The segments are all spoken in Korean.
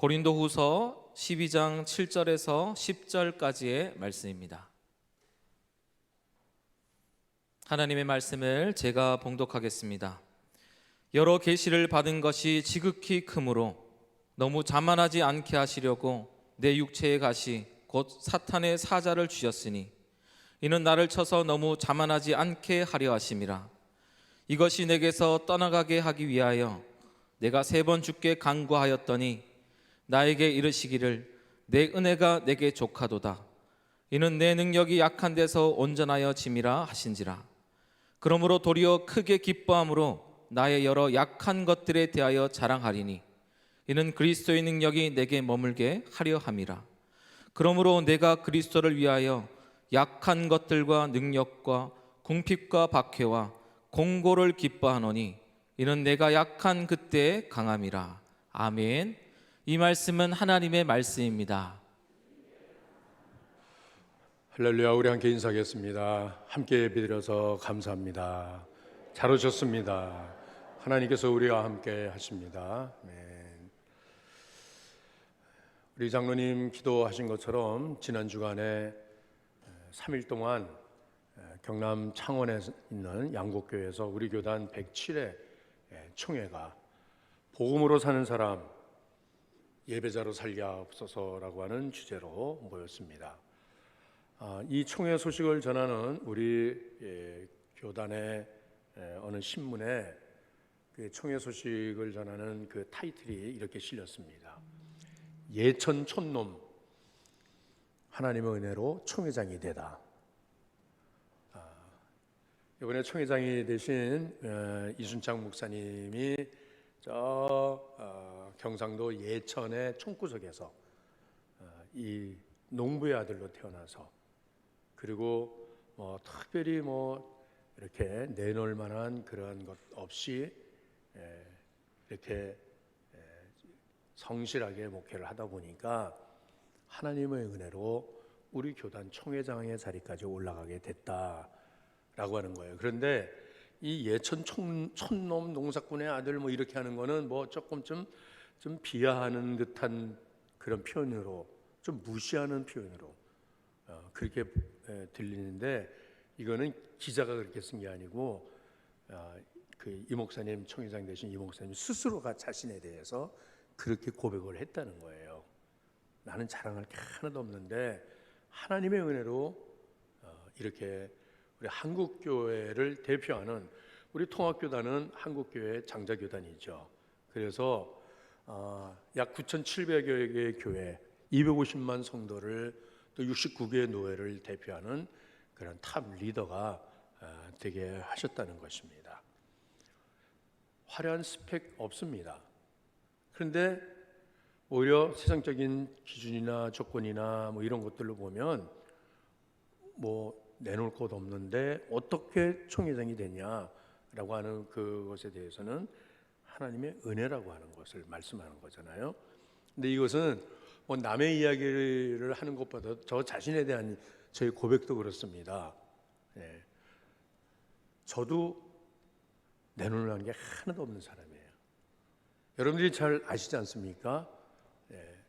고린도후서 12장 7절에서 10절까지의 말씀입니다. 하나님의 말씀을 제가 봉독하겠습니다. 여러 계시를 받은 것이 지극히 크므로 너무 자만하지 않게 하시려고 내 육체의 가시 곧 사탄의 사자를 주셨으니 이는 나를 쳐서 너무 자만하지 않게 하려 하심이라. 이것이 내게서 떠나가게 하기 위하여 내가 3번 주께 간구하였더니 나에게 이르시기를 내 은혜가 내게 족하도다. 이는 내 능력이 약한 데서 온전하여 짐이라 하신지라. 그러므로 도리어 크게 기뻐함으로 나의 여러 약한 것들에 대하여 자랑하리니 이는 그리스도의 능력이 내게 머물게 하려 함이라. 그러므로 내가 그리스도를 위하여 약한 것들과 능력과 궁핍과 박해와 공고를 기뻐하노니 이는 내가 약한 그때의 강함이라. 아멘. 이 말씀은 하나님의 말씀입니다. 할렐루야. 우리 함께 인사하겠습니다. 함께 예배드려서 감사합니다. 잘 오셨습니다. 하나님께서 우리와 함께 하십니다. 우리 장로님 기도하신 것처럼 지난 주간에 3일 동안 경남 창원에 있는 양곡교회에서 우리 교단 107회 총회가 복음으로 사는 사람 예배자로 살기옵소서라고 하는 주제로 모였습니다. 이 총회 소식을 전하는 우리 교단의 어느 신문에 그 총회 소식을 전하는 그 타이틀이 이렇게 실렸습니다. 예천 촌놈 하나님의 은혜로 총회장이 되다. 이번에 총회장이 되신 이순창 목사님이 경상도 예천의 총구석에서 이 농부의 아들로 태어나서 그리고 특별히 이렇게 내놓을 만한 그런 것 없이 이렇게 성실하게 목회를 하다 보니까 하나님의 은혜로 우리 교단 총회장의 자리까지 올라가게 됐다라고 하는 거예요. 그런데 이 예천 촌놈 농사꾼의 아들 이렇게 하는 거는 조금 좀 비하하는 듯한 그런 표현으로 좀 무시하는 표현으로 그렇게 들리는데 이거는 기자가 그렇게 쓴 게 아니고 그 이 목사님 총회장 되신 이 목사님 스스로가 자신에 대해서 그렇게 고백을 했다는 거예요. 나는 자랑할 게 하나도 없는데 하나님의 은혜로 이렇게 우리 한국교회를 대표하는 우리 통합교단은 한국교회 장자교단이죠. 그래서 약 9,700여 개의 교회, 250만 성도를 또 69개의 노회를 대표하는 그런 탑 리더가 되게 하셨다는 것입니다. 화려한 스펙 없습니다. 그런데 오히려 세상적인 기준이나 조건이나 이런 것들로 보면 내놓을 것 없는데 어떻게 총회장이 되냐라고 하는 그것에 대해서는 하나님의 은혜라고 하는 것을 말씀하는 거잖아요. 근데 이것은 남의 이야기를 하는 것보다 저 자신에 대한 저의 고백도 그렇습니다. 저도 내놓으려는 게 하나도 없는 사람이에요. 여러분들이 잘 아시지 않습니까?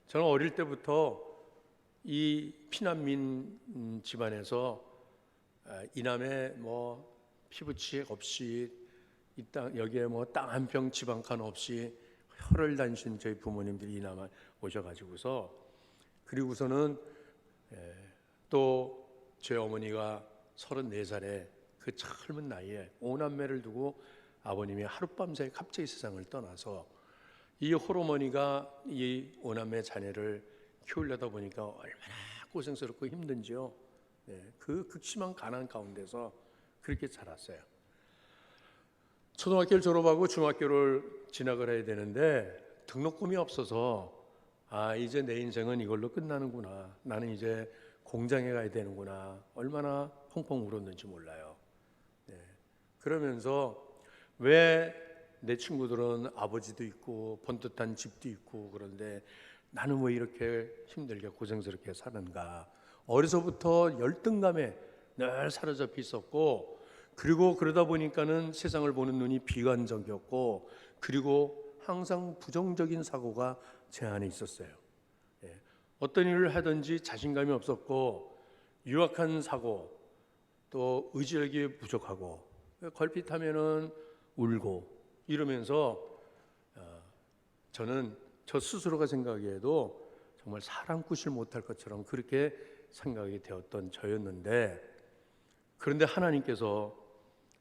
저는 어릴 때부터 이 피난민 집안에서 이남에 피부치액 없이 이 땅 여기에 땅 한 평 집 한 칸 없이 혀를 다니신 저희 부모님들이 이남에 오셔가지고서 그리고서는 또 제 어머니가 34살에 그 젊은 나이에 5남매를 두고 아버님이 하룻밤새 갑자기 세상을 떠나서 이 홀어머니가 이 5남매 자녀를 키우려다 보니까 얼마나 고생스럽고 힘든지요. 그 극심한 가난 가운데서 그렇게 자랐어요. 초등학교를 졸업하고 중학교를 진학을 해야 되는데 등록금이 없어서 이제 내 인생은 이걸로 끝나는구나. 나는 이제 공장에 가야 되는구나. 얼마나 펑펑 울었는지 몰라요. 그러면서 왜 내 친구들은 아버지도 있고 번듯한 집도 있고 그런데 나는 왜 이렇게 힘들게 고생스럽게 사는가. 어려서부터 열등감에 늘 사로잡혀 있었고 그리고 그러다 보니까는 세상을 보는 눈이 비관적이었고 그리고 항상 부정적인 사고가 제 안에 있었어요. 예. 어떤 일을 하든지 자신감이 없었고 유약한 사고, 또 의지력이 부족하고 걸핏하면은 울고 이러면서 저는 저 스스로가 생각하기에도 정말 사람 꾸실 못할 것처럼 그렇게 생각이 되었던 저였는데, 그런데 하나님께서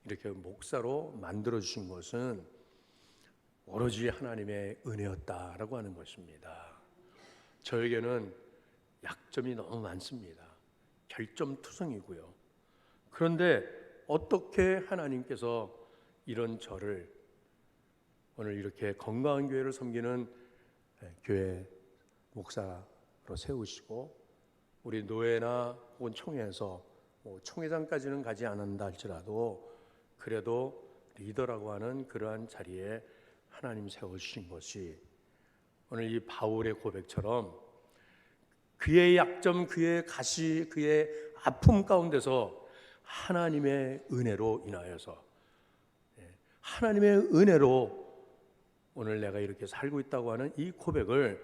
이렇게 목사로 만들어 주신 것은 오로지 하나님의 은혜였다라고 하는 것입니다. 저에게는 약점이 너무 많습니다. 결점투성이고요. 그런데 어떻게 하나님께서 이런 저를 오늘 이렇게 건강한 교회를 섬기는 교회 목사로 세우시고, 우리 노회나 혹은 총회에서 총회장까지는 가지 않는다 할지라도 그래도 리더라고 하는 그러한 자리에 하나님 세워주신 것이 오늘 이 바울의 고백처럼 그의 약점, 그의 가시, 그의 아픔 가운데서 하나님의 은혜로 인하여서, 하나님의 은혜로 오늘 내가 이렇게 살고 있다고 하는 이 고백을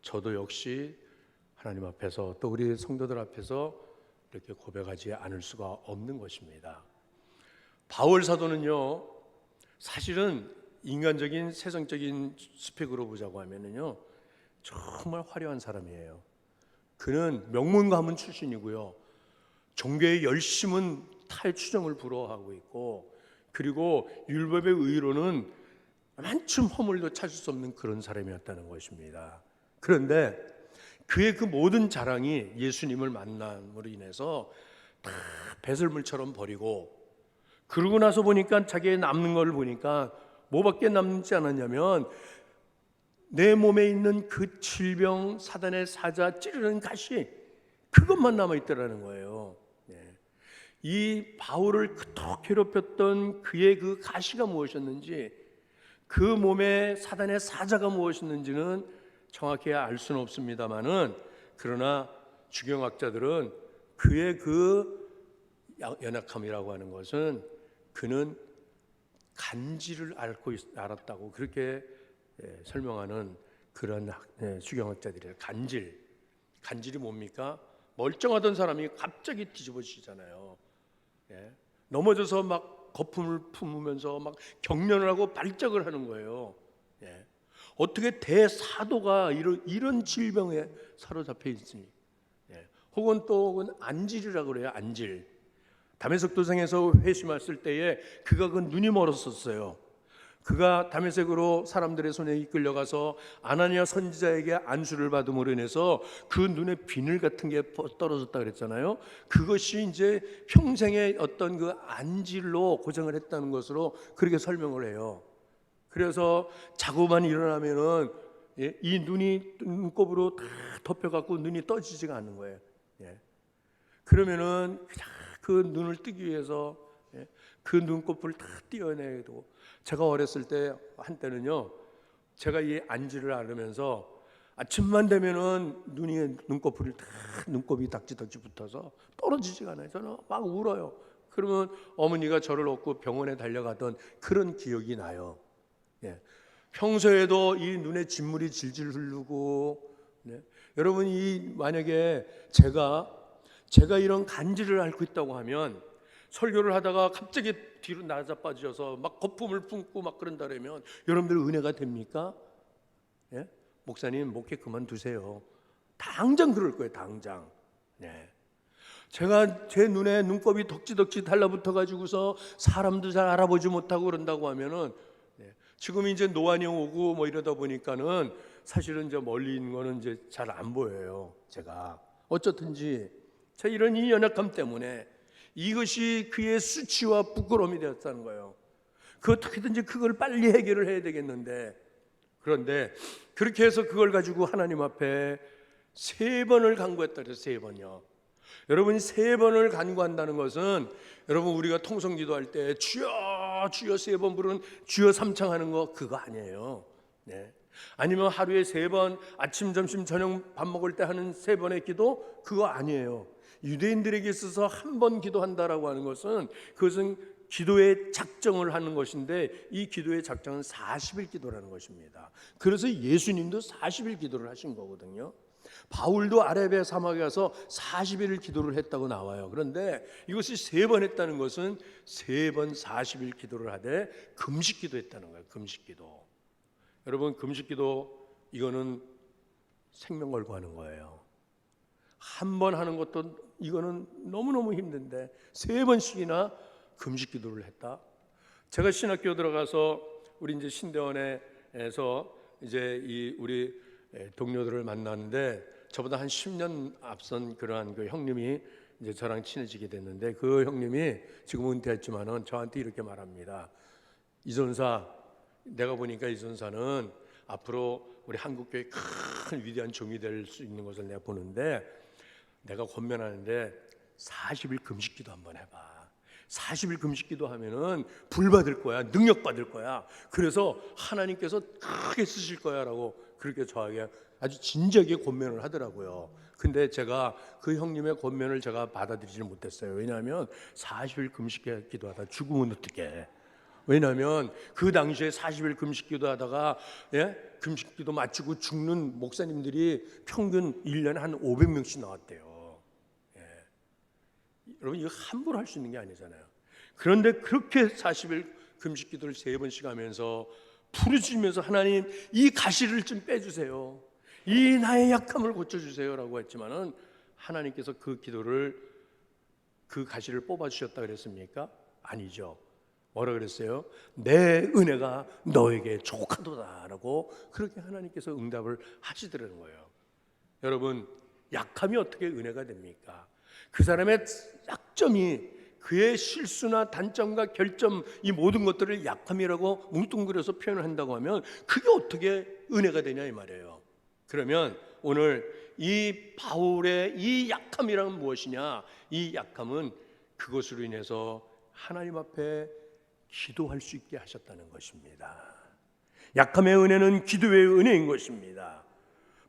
저도 역시 하나님 앞에서 또 우리 성도들 앞에서 이렇게 고백하지 않을 수가 없는 것입니다. 바울 사도는요, 사실은 인간적인 세상적인 스펙으로 보자고 하면은요, 정말 화려한 사람이에요. 그는 명문 가문 출신이고요, 종교의 열심은 탈추정을 불허하고 있고, 그리고 율법의 의로는 한층 허물도 찾을 수 없는 그런 사람이었다는 것입니다. 그런데 그의 그 모든 자랑이 예수님을 만남으로 인해서 다 배설물처럼 버리고, 그러고 나서 보니까 자기의 남는 걸 보니까 뭐밖에 남지 않았냐면 내 몸에 있는 그 질병, 사단의 사자, 찌르는 가시, 그것만 남아있더라는 거예요. 이 바울을 그토록 괴롭혔던 그의 그 가시가 무엇이었는지, 그 몸에 사단의 사자가 무엇이었는지는 정확히 알 수는 없습니다만은, 그러나 주경학자들은 그의 그 연약함이라고 하는 것은 그는 간질을 알았다고 그렇게 설명하는 그런 주경학자들이에요. 간질이 뭡니까? 멀쩡하던 사람이 갑자기 뒤집어지잖아요. 넘어져서 막 거품을 품으면서 막 경련을 하고 발작을 하는 거예요. 어떻게 대사도가 이런 질병에 사로잡혀 있으니, 혹은 안질이라고 그래요. 안질. 다메섹 도상에서 회심했을 때에 그가 그 눈이 멀었었어요. 그가 다메섹으로 사람들의 손에 이끌려가서 아나니아 선지자에게 안수를 받음으로 인해서 그 눈에 비늘 같은 게 떨어졌다 그랬잖아요. 그것이 이제 평생의 어떤 그 안질로 고생을 했다는 것으로 그렇게 설명을 해요. 그래서 자고만 일어나면은 이 눈곱으로 다 덮여갖고 눈이 떠지지가 않는 거예요. 그러면은 그 눈을 뜨기 위해서 그 눈곱을 다 띄어내고, 제가 어렸을 때 한때는요, 제가 이 안지를 앓으면서 아침만 되면은 눈곱이 닥지닥지 붙어서 떨어지지가 않아요. 저는 막 울어요. 그러면 어머니가 저를 업고 병원에 달려가던 그런 기억이 나요. 평소에도 이 눈에 진물이 질질 흐르고, 여러분, 만약에 제가 이런 간질을 앓고 있다고 하면, 설교를 하다가 갑자기 뒤로 나자빠져서 막 거품을 품고 막 그런다면 여러분들 은혜가 됩니까? 목사님, 목회 그만두세요. 당장 그럴 거예요. 당장. 제가 제 눈에 눈곱이 덕지덕지 달라붙어 가지고서 사람도 잘 알아보지 못하고 그런다고 하면은, 지금 이제 노안이 오고 뭐 이러다 보니까는 사실은 저 멀리 있는 거는 이제 잘 안 보여요. 제가 어쩌든지 제 이런 이 연약함 때문에 이것이 그의 수치와 부끄러움이 되었다는 거예요. 그 어떻게든지 그걸 빨리 해결을 해야 되겠는데, 그런데 그렇게 해서 그걸 가지고 하나님 앞에 3번을 간구했다 그래서 3번이요. 여러분, 3번을 간구한다는 것은, 여러분 우리가 통성기도할 때 주여 주여 3번 부르는 주여 삼창하는 거 그거 아니에요. 아니면 하루에 3번 아침 점심 저녁 밥 먹을 때 하는 3번의 기도 그거 아니에요. 유대인들에게 있어서 한 번 기도한다라고 하는 것은, 그것은 기도의 작정을 하는 것인데 이 기도의 작정은 40일 기도라는 것입니다. 그래서 예수님도 40일 기도를 하신 거거든요. 바울도 아라비아 사막에 가서 40일 기도를 했다고 나와요. 그런데 이것이 3번 했다는 것은 3번 40일 기도를 하되 금식 기도했다는 거예요. 금식 기도. 여러분, 금식 기도 이거는 생명 걸고 하는 거예요. 한 번 하는 것도 이거는 너무너무 힘든데 3번씩이나 금식 기도를 했다. 제가 신학교 들어가서 우리 이제 신대원에서 이제 이 우리 동료들을 만났는데 저보다 한 10년 앞선 그러한 그 형님이 이제 저랑 친해지게 됐는데 그 형님이 지금 은퇴했지만은 저한테 이렇게 말합니다. 이전사, 내가 보니까 이전사는 앞으로 우리 한국교회 큰 위대한 종이 될 수 있는 것을 내가 보는데 내가 권면하는데 40일 금식기도 한번 해봐. 40일 금식기도 하면은 불 받을 거야, 능력 받을 거야. 그래서 하나님께서 크게 쓰실 거야라고 그렇게 저에게 아주 진지하게 권면을 하더라고요. 근데 제가 그 형님의 권면을 제가 받아들이지 못했어요. 왜냐하면 40일 금식기도 하다 죽으면 어떡해. 왜냐하면 그 당시에 40일 금식기도 하다가 금식기도 마치고 죽는 목사님들이 평균 1년에 한 500명씩 나왔대요. 여러분, 이거 함부로 할 수 있는 게 아니잖아요. 그런데 그렇게 40일 금식기도를 3번씩 하면서 부르짖으면서 하나님, 이 가시를 좀 빼주세요. 이 나의 약함을 고쳐주세요라고 했지만은 하나님께서 그 기도를, 그 가시를 뽑아주셨다 그랬습니까? 아니죠. 뭐라 그랬어요? 내 은혜가 너에게 족하도다라고 그렇게 하나님께서 응답을 하시더라는 거예요. 여러분, 약함이 어떻게 은혜가 됩니까? 그 사람의 약점이, 그의 실수나 단점과 결점, 이 모든 것들을 약함이라고 뭉뚱그려서 표현을 한다고 하면 그게 어떻게 은혜가 되냐 이 말이에요. 그러면 오늘 이 바울의 이 약함이란 무엇이냐? 이 약함은 그것으로 인해서 하나님 앞에 기도할 수 있게 하셨다는 것입니다. 약함의 은혜는 기도의 은혜인 것입니다.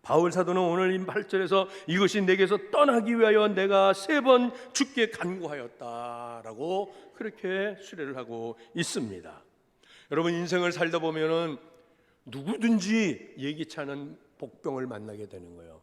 바울 사도는 오늘 이 8절에서 이것이 내게서 떠나기 위하여 내가 3번 주께 간구하였다라고 그렇게 수레를 하고 있습니다. 여러분, 인생을 살다 보면은 누구든지 예기치 않은 복병을 만나게 되는 거예요.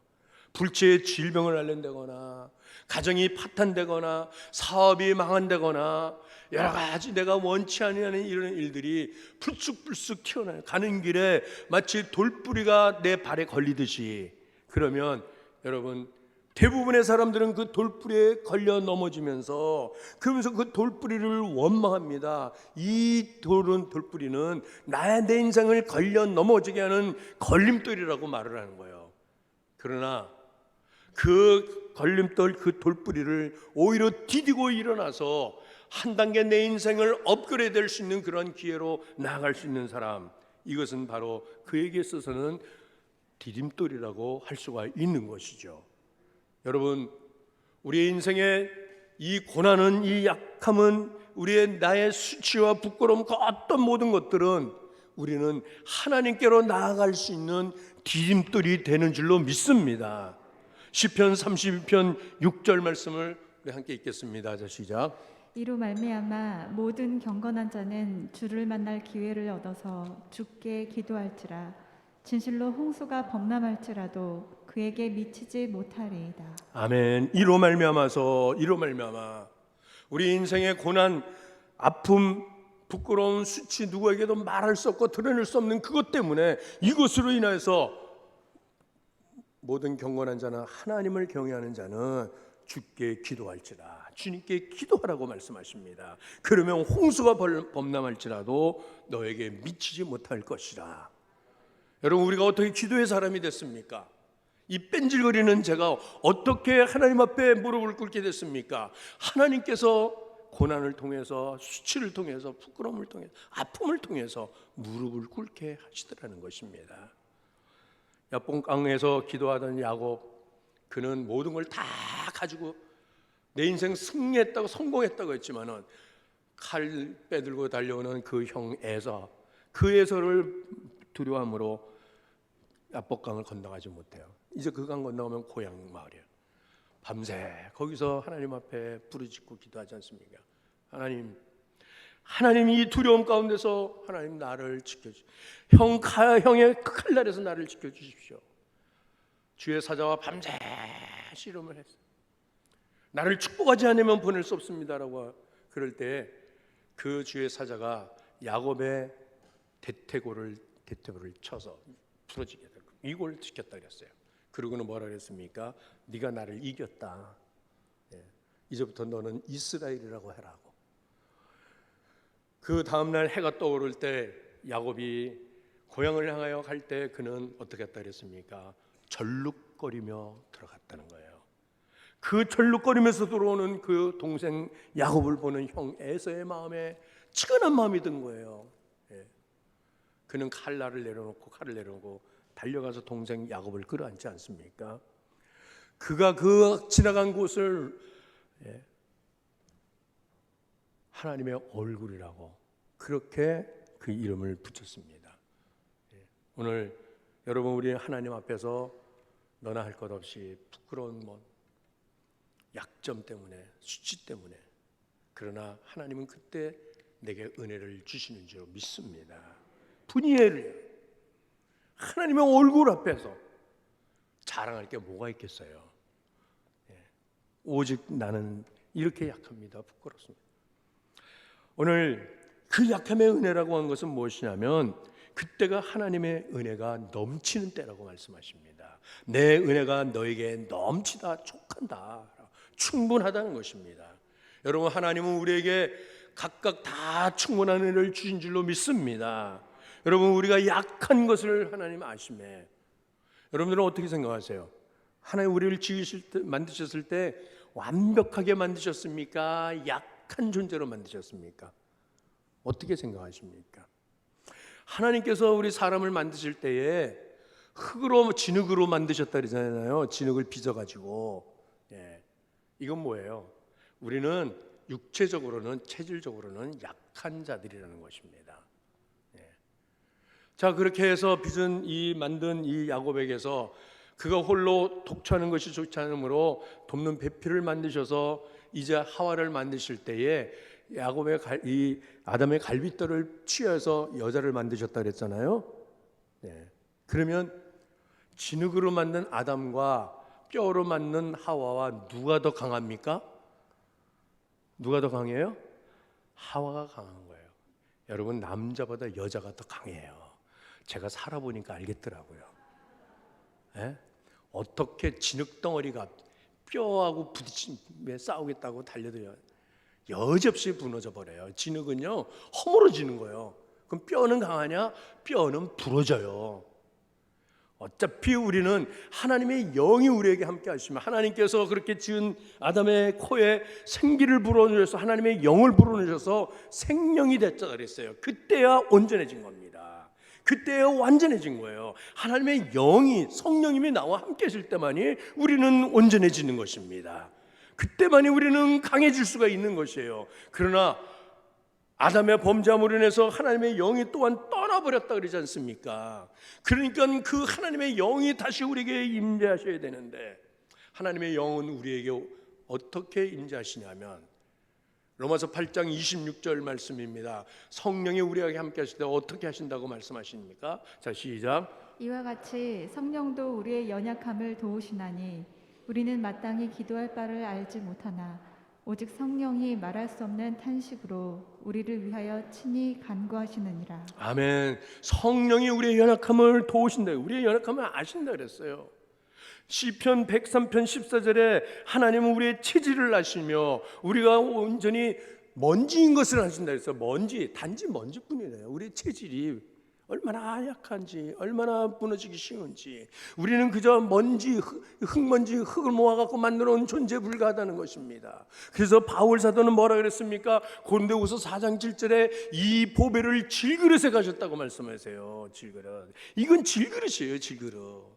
불치의 질병을 앓는다거나, 가정이 파탄되거나, 사업이 망한다거나, 여러 가지 내가 원치 않는 이런 일들이 불쑥불쑥 튀어나와요. 가는 길에 마치 돌뿌리가 내 발에 걸리듯이. 그러면 여러분, 대부분의 사람들은 그 돌뿌리에 걸려 넘어지면서, 그러면서 그 돌뿌리를 원망합니다. 이 돌뿌리는 내 인생을 걸려 넘어지게 하는 걸림돌이라고 말을 하는 거예요. 그러나 그 걸림돌, 그 돌뿌리를 오히려 디디고 일어나서 한 단계 내 인생을 업그레이드 할 수 있는 그런 기회로 나아갈 수 있는 사람, 이것은 바로 그에게 있어서는 디딤돌이라고 할 수가 있는 것이죠. 여러분, 우리의 인생의 이 고난은, 이 약함은, 우리의 나의 수치와 부끄러움, 그 어떤 모든 것들은 우리는 하나님께로 나아갈 수 있는 디딤돌이 되는 줄로 믿습니다. 시편 32편 6절 말씀을 우리 함께 읽겠습니다. 자, 시작. 이로 말미암아 모든 경건한 자는 주를 만날 기회를 얻어서 주께 기도할지라. 진실로 홍수가 범람할지라도 그에게 미치지 못하리이다. 아멘. 이로 말미암아 우리 인생의 고난, 아픔, 부끄러운 수치, 누구에게도 말할 수 없고 드러낼 수 없는 그것 때문에, 이것으로 인해서 모든 경건한 자는, 하나님을 경외하는 자는 주께 기도할지라. 주님께 기도하라고 말씀하십니다. 그러면 홍수가 범람할지라도 너에게 미치지 못할 것이라. 여러분, 우리가 어떻게 기도의 사람이 됐습니까? 이 뺀질거리는 제가 어떻게 하나님 앞에 무릎을 꿇게 됐습니까? 하나님께서 고난을 통해서, 수치를 통해서, 부끄러움을 통해서, 아픔을 통해서 무릎을 꿇게 하시더라는 것입니다. 야복강에서 기도하던 야곱, 그는 모든 걸 다 가지고 내 인생 승리했다고, 성공했다고 했지만은 칼 빼들고 달려오는 그 형 에서, 그 에서를 두려움으로 야복강을 건너가지 못해요. 이제 그 강 건너가면 고향 마을이에요. 밤새 거기서 하나님 앞에 부르짖고 기도하지 않습니까? 하나님, 하나님이 이 두려움 가운데서 하나님 나를 지켜주십시오. 형의 칼날에서 나를 지켜주십시오. 주의 사자와 밤새 씨름을 했어요. 나를 축복하지 않으면 보낼 수 없습니다라고 그럴 때 그 주의 사자가 야곱의 대퇴골을 쳐서 부러지게 되고 이골을 지켰다 그랬어요. 그러고는 뭐라 그랬습니까? 네가 나를 이겼다. 이제부터 너는 이스라엘이라고 해라고. 그 다음날 해가 떠오를 때 야곱이 고향을 향하여 갈 때 그는 어떻게 했다 그랬습니까? 절룩거리며 들어갔다는 거예요. 그 절룩거리면서 들어오는 그 동생 야곱을 보는 형 에서의 마음에 치근한 마음이 든 거예요. 그는 칼을 내려놓고 달려가서 동생 야곱을 끌어안지 않습니까? 그가 그 지나간 곳을 하나님의 얼굴이라고 그렇게 그 이름을 붙였습니다. 오늘 여러분 우리 하나님 앞에서 너나 할 것 없이 부끄러운 약점 때문에 수치 때문에 그러나 하나님은 그때 내게 은혜를 주시는 줄 믿습니다. 분이엘을 하나님의 얼굴 앞에서 자랑할 게 뭐가 있겠어요? 오직 나는 이렇게 약합니다. 부끄럽습니다. 오늘 그 약함의 은혜라고 한 것은 무엇이냐면 그때가 하나님의 은혜가 넘치는 때라고 말씀하십니다. 내 은혜가 너에게 넘치다 족한다 충분하다는 것입니다. 여러분 하나님은 우리에게 각각 다 충분한 은혜를 주신 줄로 믿습니다. 여러분 우리가 약한 것을 하나님 아심에 여러분들은 어떻게 생각하세요? 하나님 우리를 만드셨을 때 완벽하게 만드셨습니까? 약한 존재로 만드셨습니까? 어떻게 생각하십니까? 하나님께서 우리 사람을 만드실 때에 흙으로 진흙으로 만드셨다 그러잖아요. 진흙을 빚어가지고. 이건 뭐예요? 우리는 육체적으로는 체질적으로는 약한 자들이라는 것입니다. 자 그렇게 해서 만든 이 야곱에게서 그가 홀로 독처하는 것이 좋지 않으므로 돕는 배필을 만드셔서 이제 하와를 만드실 때에 이 아담의 갈빗돌을 취해서 여자를 만드셨다 그랬잖아요. 그러면 진흙으로 만든 아담과 뼈로 만든 하와와 누가 더 강합니까? 누가 더 강해요? 하와가 강한 거예요. 여러분 남자보다 여자가 더 강해요. 제가 살아보니까 알겠더라고요. 어떻게 진흙 덩어리가 뼈하고 부딪히며 싸우겠다고 달려들어요. 여지없이 무너져 버려요. 진흙은요 허물어지는 거예요. 그럼 뼈는 강하냐? 뼈는 부러져요. 어차피 우리는 하나님의 영이 우리에게 함께 하시면 하나님께서 그렇게 지은 아담의 코에 생기를 불어넣으셔서 하나님의 영을 불어넣으셔서 생명이 됐다 그랬어요. 그때야 온전해진 겁니다. 그때야 완전해진 거예요. 하나님의 영이 성령님이 나와 함께 하실 때만이 우리는 온전해지는 것입니다. 그때만이 우리는 강해질 수가 있는 것이에요. 그러나 아담의 범죄함으로 인해서 하나님의 영이 또한 떠나버렸다 그러지 않습니까? 그러니까 그 하나님의 영이 다시 우리에게 임재하셔야 되는데 하나님의 영은 우리에게 어떻게 임재하시냐면 로마서 8장 26절 말씀입니다. 성령이 우리에게 함께 하실 때 어떻게 하신다고 말씀하십니까? 자 시작. 이와 같이 성령도 우리의 연약함을 도우시나니 우리는 마땅히 기도할 바를 알지 못하나 오직 성령이 말할 수 없는 탄식으로 우리를 위하여 친히 간구하시느니라. 아멘. 성령이 우리의 연약함을 도우신다. 우리의 연약함을 아신다 그랬어요. 시편 103편 14절에 하나님은 우리의 체질을 아시며 우리가 온전히 먼지인 것을 아신다 그랬어요. 단지 먼지뿐이래요. 우리의 체질이 얼마나 약한지, 얼마나 무너지기 쉬운지. 우리는 그저 흙먼지, 흙을 모아갖고 만들어온 존재에 불과하다는 것입니다. 그래서 바울 사도는 뭐라 그랬습니까? 고린도후서 4장 7절에 이 보배를 질그릇에 가졌다고 말씀하세요. 질그릇. 이건 질그릇이에요. 질그릇.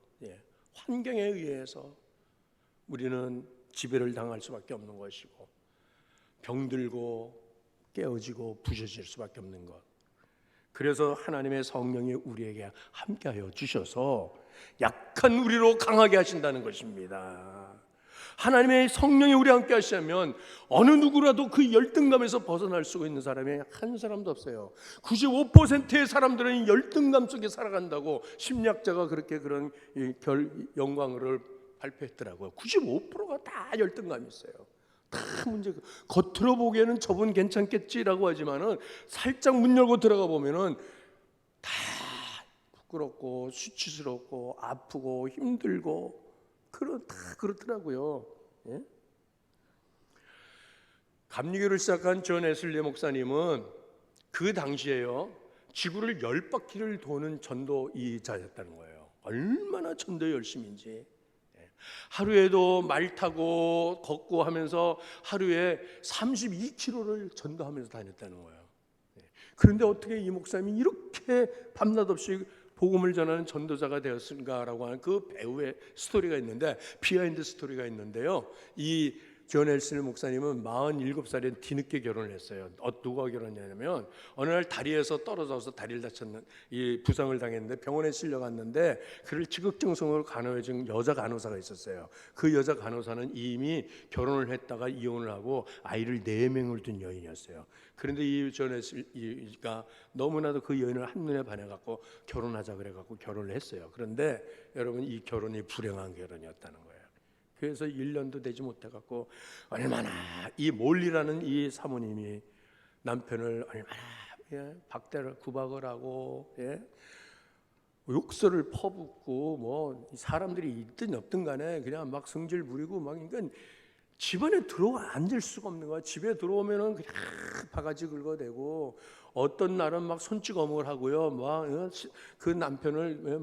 환경에 의해서 우리는 지배를 당할 수밖에 없는 것이고 병들고 깨어지고 부셔질 수밖에 없는 것. 그래서 하나님의 성령이 우리에게 함께하여 주셔서 약한 우리로 강하게 하신다는 것입니다. 하나님의 성령이 우리 함께 하시면 어느 누구라도 그 열등감에서 벗어날 수 있는 사람이 한 사람도 없어요. 95%의 사람들은 열등감 속에 살아간다고 심리학자가 그렇게 그런 영광을 발표했더라고요. 95%가 다 열등감이 있어요. 다 문제. 겉으로 보기에는 저분 괜찮겠지라고 하지만은 살짝 문 열고 들어가 보면은 다 부끄럽고 수치스럽고 아프고 힘들고 다 그렇더라고요. 예? 감리교를 시작한 존 웨슬리 목사님은 그 당시에요, 지구를 10바퀴를 도는 전도이자였다는 거예요. 얼마나 전도 열심인지. 하루에도 말 타고 걷고 하면서 하루에 32km를 전도하면서 다녔다는 거예요. 그런데 어떻게 이 목사님이 이렇게 밤낮 없이 복음을 전하는 전도자가 되었는가라고 하는 그 배우의 스토리가 있는데, 비하인드 스토리가 있는데요. 이 존 웨슬리 목사님은 47살에 뒤늦게 결혼을 했어요. 누가 결혼했냐면 어느 날 다리에서 떨어져서 다리를 다쳤는 이 부상을 당했는데 병원에 실려갔는데 그를 지극정성으로 간호해준 여자 간호사가 있었어요. 그 여자 간호사는 이미 결혼을 했다가 이혼을 하고 아이를 4명을 둔 여인이었어요. 그런데 이 존 웨슬리가 너무나도 그 여인을 한눈에 반해갖고 결혼하자 그래갖고 결혼을 했어요. 그런데 여러분, 이 결혼이 불행한 결혼이었다는 거예요. 그래서 1년도 되지 못해갖고 얼마나 이 몰리라는 이 사모님이 남편을 얼마나 박대를 구박을 하고 욕설을 퍼붓고 뭐 사람들이 있든 없든 간에 그냥 막 성질 부리고 막, 그러니까 집안에 들어와 앉을 수가 없는 거야. 집에 들어오면은 그냥 바가지 긁어대고, 어떤 날은 막 손찌검을 하고요, 막 그 남편을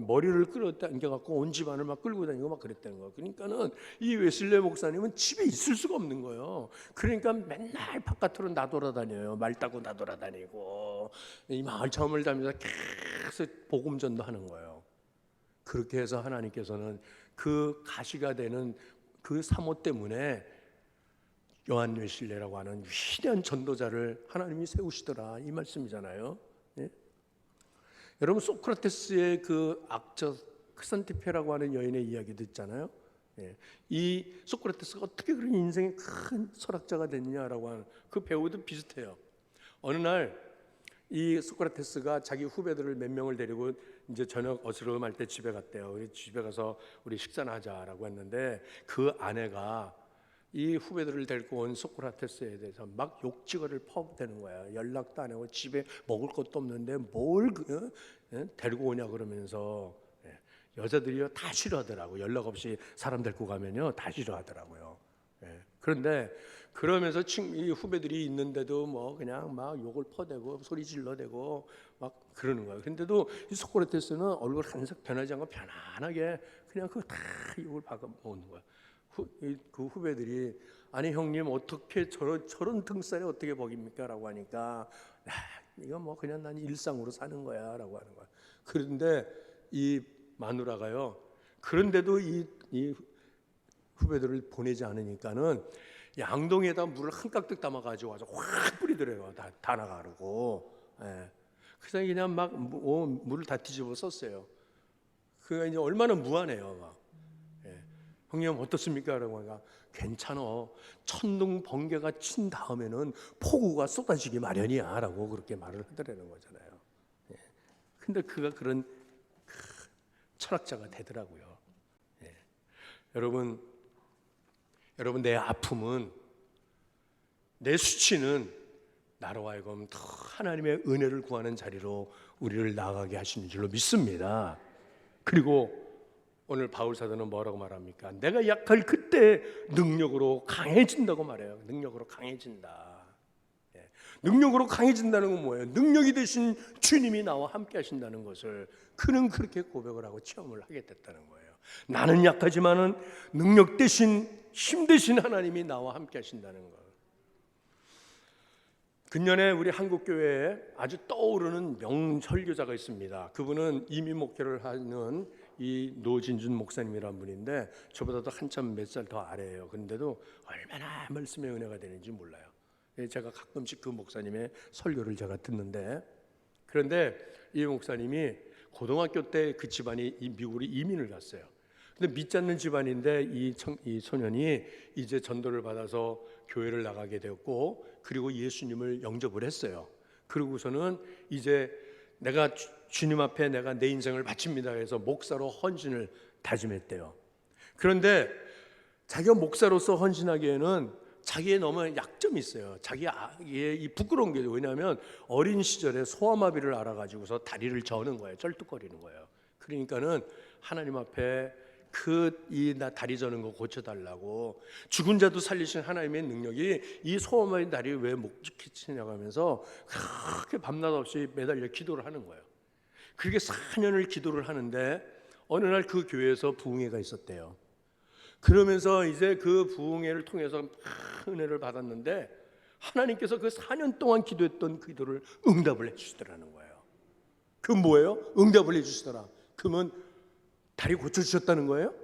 머리를 끌어당겨 갖고 온 집안을 막 끌고 다니고 막 그랬다는 거야. 그러니까는 이 웨슬리 목사님은 집에 있을 수가 없는 거예요. 그러니까 맨날 바깥으로 나돌아다녀요. 말 타고 나돌아다니고 이 마을 처음을 다니면서 계속 복음 전도하는 거예요. 그렇게 해서 하나님께서는 그 가시가 되는 그 사모 때문에 요한 웨슬리라고 하는 위대한 전도자를 하나님이 세우시더라, 이 말씀이잖아요. 예? 여러분, 소크라테스의 그 악저 크산티페라고 하는 여인의 이야기도 있잖아요. 예. 이 소크라테스가 어떻게 그런 인생의 큰 철학자가 됐냐라고 하는 그 배우도 비슷해요. 어느 날 이 소크라테스가 자기 후배들을 몇 명을 데리고 이제 저녁 어스름할 때 집에 갔대요. 우리 집에 가서 우리 식사나 하자라고 했는데, 그 아내가 이 후배들을 데리고 온 소크라테스에 대해서 막 욕지거리를 퍼붓대는 거야. 연락도 안 하고 집에 먹을 것도 없는데 뭘 데리고 오냐 그러면서. 여자들이요 다 싫어하더라고. 연락 없이 사람 데리고 가면요 다 싫어하더라고요. 그런데 그러면서 이 후배들이 있는데도 뭐 그냥 막 욕을 퍼대고 소리 질러대고 막 그러는 거야. 그런데도 이 소크라테스는 얼굴 한색 변하지 않고 편안하게 그냥 그거 다 욕을 박아 먹는 거야. 그 후배들이 아니 형님 어떻게 저런 등살이 어떻게 먹입니까? 라고 하니까 이거 뭐 그냥 난 일상으로 사는 거야 라고 하는 거야. 그런데 이 마누라가요, 그런데도 이 후배들을 보내지 않으니까는 양동이에다 물을 한 깍둑 담아가지고 와서 확 뿌리더래요. 다 나가라고. 그래서 그냥 막 물을 다 뒤집어 썼어요. 그가 이제 얼마나 무안해요. 막. 형님 어떻습니까? 라고 하니까 괜찮어. 천둥 번개가 친 다음에는 폭우가 쏟아지기 마련이야 라고 그렇게 말을 하더라는 거잖아요. 근데 그가 그런 철학자가 되더라고요. 여러분 내 아픔은, 내 수치는 나로 하여금 더 하나님의 은혜를 구하는 자리로 우리를 나아가게 하시는 줄로 믿습니다. 그리고 오늘 바울 사도는 뭐라고 말합니까? 내가 약할 그때 능력으로 강해진다고 말해요. 능력으로 강해진다. 능력으로 강해진다는 건 뭐예요? 능력이 되신 주님이 나와 함께 하신다는 것을 그는 그렇게 고백을 하고 체험을 하게 됐다는 거예요. 나는 약하지만은 능력 대신 힘 대신 하나님이 나와 함께 하신다는 것. 근년에 우리 한국교회에 아주 떠오르는 명설교자가 있습니다. 그분은 이민 목회를 하는 이 노진준 목사님이라는 분인데 저보다도 한참 몇 살 더 아래예요. 그런데도 얼마나 말씀의 은혜가 되는지 몰라요. 제가 가끔씩 그 목사님의 설교를 제가 듣는데, 그런데 이 목사님이 고등학교 때 그 집안이 이 미국으로 이민을 갔어요. 근데 믿지 않는 집안인데 이 소년이 이제 전도를 받아서 교회를 나가게 되었고, 그리고 예수님을 영접을 했어요. 그러고서는 이제 내가 주님 앞에 내가 내 인생을 바칩니다 해서 목사로 헌신을 다짐했대요. 그런데 자기가 목사로서 헌신하기에는 자기의 너무 약점이 있어요. 자기의 이 부끄러운 게, 왜냐하면 어린 시절에 소아마비를 알아가지고서 다리를 저는 거예요. 쩔뚝거리는 거예요. 그러니까는 하나님 앞에 나 다리 저는 거 고쳐달라고, 죽은 자도 살리신 하나님의 능력이 이 소아마비 다리 왜 못 지키냐고 하면서 그렇게 밤낮 없이 매달려 기도를 하는 거예요. 그렇게 4년을 기도를 하는데 어느 날 그 교회에서 부흥회가 있었대요. 그러면서 이제 그 부흥회를 통해서 은혜를 받았는데 하나님께서 그 4년 동안 기도했던 그 기도를 응답을 해주시더라는 거예요. 그 뭐예요? 응답을 해주시더라. 그러면 다리 고쳐주셨다는 거예요?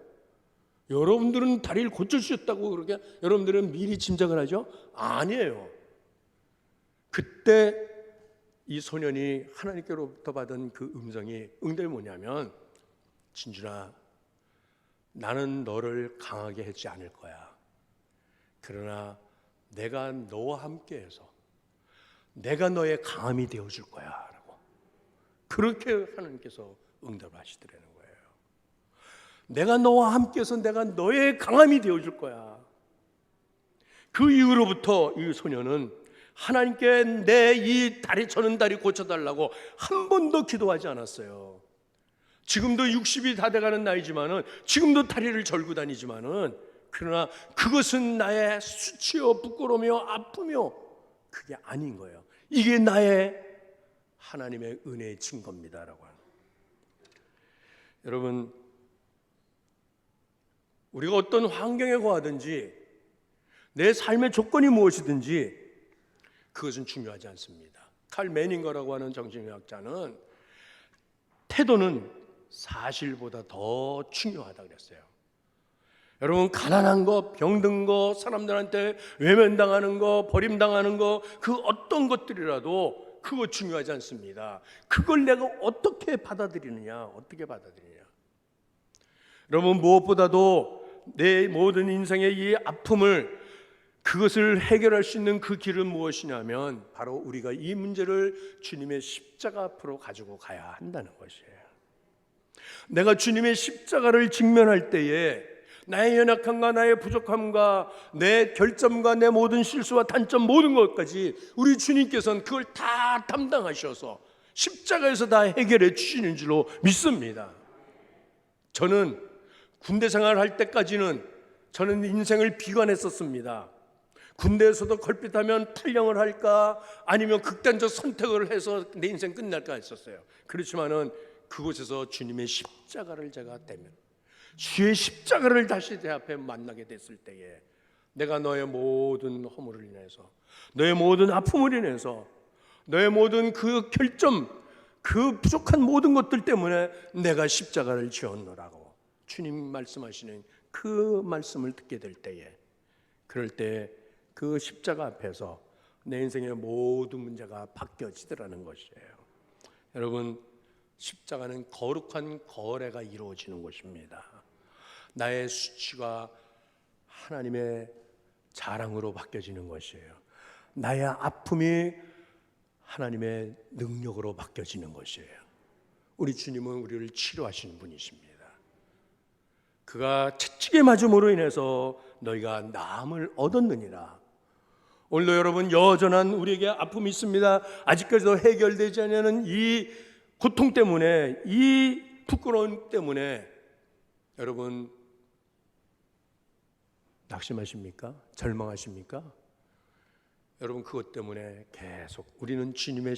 여러분들은 다리를 고쳐주셨다고 그렇게 여러분들은 미리 짐작을 하죠? 아니에요. 그때 이 소년이 하나님께로부터 받은 그 음성이, 응답이 뭐냐면, 진준아, 나는 너를 강하게 하지 않을 거야. 그러나 내가 너와 함께해서 내가 너의 강함이 되어줄 거야 라고, 그렇게 하나님께서 응답을 하시더라는 거예요. 내가 너와 함께해서 내가 너의 강함이 되어줄 거야. 그 이후로부터 이 소년은 하나님께 내 이 다리 저는 다리 고쳐달라고 한 번도 기도하지 않았어요. 지금도 60이 다 돼가는 나이지만은, 지금도 다리를 절고 다니지만은, 그러나 그것은 나의 수치요 부끄러움이요 아픔이요 그게 아닌 거예요. 이게 나의 하나님의 은혜의 증거입니다라고 하는. 여러분, 우리가 어떤 환경에 거하든지 내 삶의 조건이 무엇이든지 그것은 중요하지 않습니다. 칼 매닝거라고 하는 정신의학자는 태도는 사실보다 더 중요하다 그랬어요. 여러분, 가난한 거, 병든 거, 사람들한테 외면당하는 거, 버림당하는 거, 그 어떤 것들이라도 그거 중요하지 않습니다. 그걸 내가 어떻게 받아들이느냐. 여러분, 무엇보다도 내 모든 인생의 이 아픔을, 그것을 해결할 수 있는 그 길은 무엇이냐면 바로 우리가 이 문제를 주님의 십자가 앞으로 가지고 가야 한다는 것이에요. 내가 주님의 십자가를 직면할 때에 나의 연약함과 나의 부족함과 내 결점과 내 모든 실수와 단점, 모든 것까지 우리 주님께서는 그걸 다 담당하셔서 십자가에서 다 해결해 주시는 줄로 믿습니다. 저는 군대 생활할 때까지는 저는 인생을 비관했었습니다. 군대에서도 걸핏하면 탈영을 할까 아니면 극단적 선택을 해서 내 인생 끝날까 했었어요. 그렇지만은 그곳에서 주님의 십자가를 제가 대면, 주의 십자가를 다시 제 앞에 만나게 됐을 때에 내가 너의 모든 허물을 인해서, 너의 모든 아픔을 인해서, 너의 모든 그 결점, 그 부족한 모든 것들 때문에 내가 십자가를 지었노라고 주님 말씀하시는 그 말씀을 듣게 될 때에, 그럴 때 그 십자가 앞에서 내 인생의 모든 문제가 바뀌어지더라는 것이에요. 여러분, 십자가는 거룩한 거래가 이루어지는 곳입니다. 나의 수치가 하나님의 자랑으로 바뀌어지는 것이에요. 나의 아픔이 하나님의 능력으로 바뀌어지는 것이에요. 우리 주님은 우리를 치료하시는 분이십니다. 그가 채찍에 맞음으로 인해서 너희가 나음을 얻었느니라. 오늘도 여러분, 여전한 우리에게 아픔이 있습니다. 아직까지도 해결되지 않는 이 고통 때문에, 이 부끄러움 때문에 여러분 낙심하십니까? 절망하십니까? 여러분, 그것 때문에 계속 우리는 주님의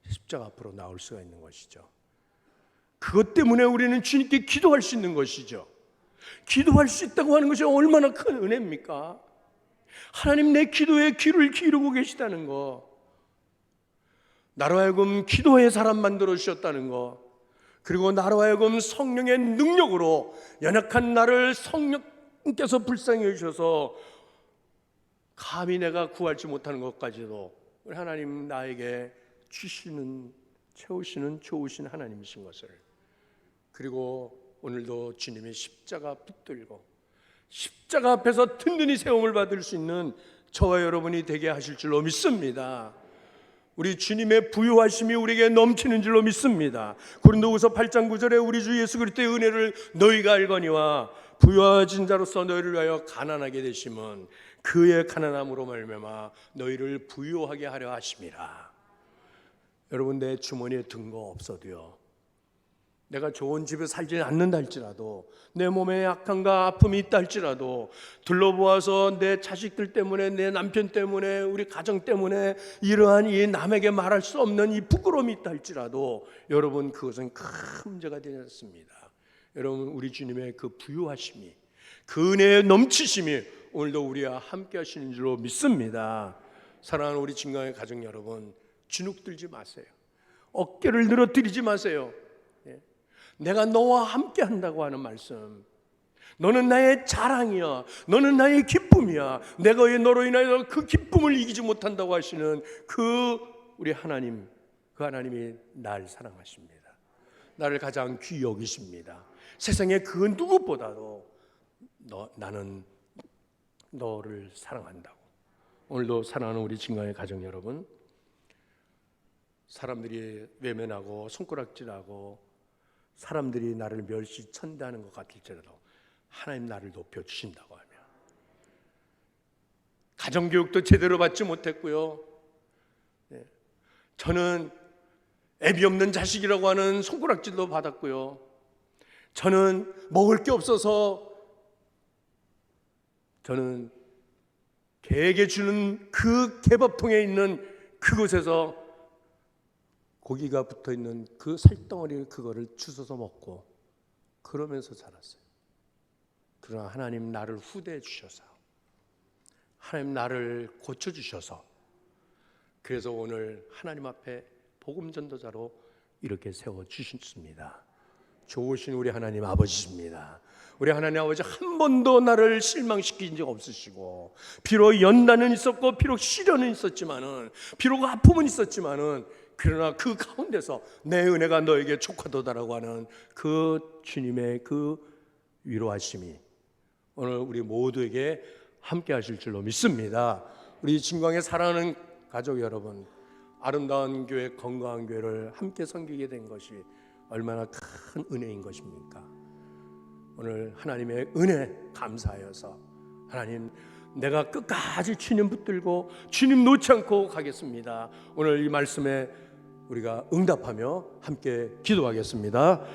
십자가 앞으로 나올 수가 있는 것이죠. 그것 때문에 우리는 주님께 기도할 수 있는 것이죠. 기도할 수 있다고 하는 것이 얼마나 큰 은혜입니까? 하나님, 내 기도에 귀를 기울이고 계시다는 거, 나로 하여금 기도의 사람 만들어 주셨다는 거, 그리고 나로 하여금 성령의 능력으로 연약한 나를 성령께서 불쌍히 해주셔서 감히 내가 구할지 못하는 것까지도 우리 하나님 나에게 주시는, 채우시는 좋으신 하나님이신 것을, 그리고 오늘도 주님의 십자가 붙들고 십자가 앞에서 든든히 세움을 받을 수 있는 저와 여러분이 되게 하실 줄로 믿습니다. 우리 주님의 부요하심이 우리에게 넘치는 줄로 믿습니다. 고린도후서 8장 9절에 우리 주 예수 그리스도의 은혜를 너희가 알거니와 부요하신 자로서 너희를 위하여 가난하게 되심은 그의 가난함으로 말미암아 너희를 부요하게 하려 하심이라. 여러분, 내 주머니에 든 거 없어도요, 내가 좋은 집에 살지 않는다 할지라도, 내 몸에 약함과 아픔이 있다 할지라도, 둘러보아서 내 자식들 때문에, 내 남편 때문에, 우리 가정 때문에 이러한 이 남에게 말할 수 없는 이 부끄러움이 있다 할지라도, 여러분, 그것은 큰 문제가 되지 않습니다. 여러분, 우리 주님의 그 부유하심이, 그 은혜의 넘치심이 오늘도 우리와 함께 하시는 줄로 믿습니다. 사랑하는 우리 진강의 가정 여러분, 주눅들지 마세요. 어깨를 늘어뜨리지 마세요. 내가 너와 함께 한다고 하는 말씀, 너는 나의 자랑이야, 너는 나의 기쁨이야, 내가 너로 인하여 그 기쁨을 이기지 못한다고 하시는 그 우리 하나님, 그 하나님이 날 사랑하십니다. 나를 가장 귀히 여기십니다. 세상에 그 누구보다도 나는 너를 사랑한다고. 오늘도 사랑하는 우리 진강의 가정 여러분, 사람들이 외면하고 손가락질하고 사람들이 나를 멸시 천대하는 것 같을지라도 하나님 나를 높여주신다고 하면, 가정교육도 제대로 받지 못했고요, 저는 애비 없는 자식이라고 하는 손가락질도 받았고요, 저는 먹을 게 없어서 저는 개에게 주는 그 개밥통에 있는 그곳에서 고기가 붙어있는 그 살덩어리 그거를 주워서 먹고 그러면서 자랐어요. 그러나 하나님 나를 후대해 주셔서, 하나님 나를 고쳐주셔서, 그래서 오늘 하나님 앞에 복음 전도자로 이렇게 세워주셨습니다. 좋으신 우리 하나님 아버지십니다. 우리 하나님 아버지, 한 번도 나를 실망시킨 적 없으시고, 비록 연단은 있었고 비록 시련은 있었지만은, 비록 아픔은 있었지만은, 그러나 그 가운데서 내 은혜가 너에게 족하도다라고 하는 그 주님의 그 위로하심이 오늘 우리 모두에게 함께 하실 줄로 믿습니다. 우리 진광에 사랑하는 가족 여러분, 아름다운 교회, 건강한 교회를 함께 섬기게 된 것이 얼마나 큰 은혜인 것입니까? 오늘 하나님의 은혜 감사하여서, 하나님, 내가 끝까지 주님 붙들고 주님 놓지 않고 가겠습니다. 오늘 이 말씀에 우리가 응답하며 함께 기도하겠습니다.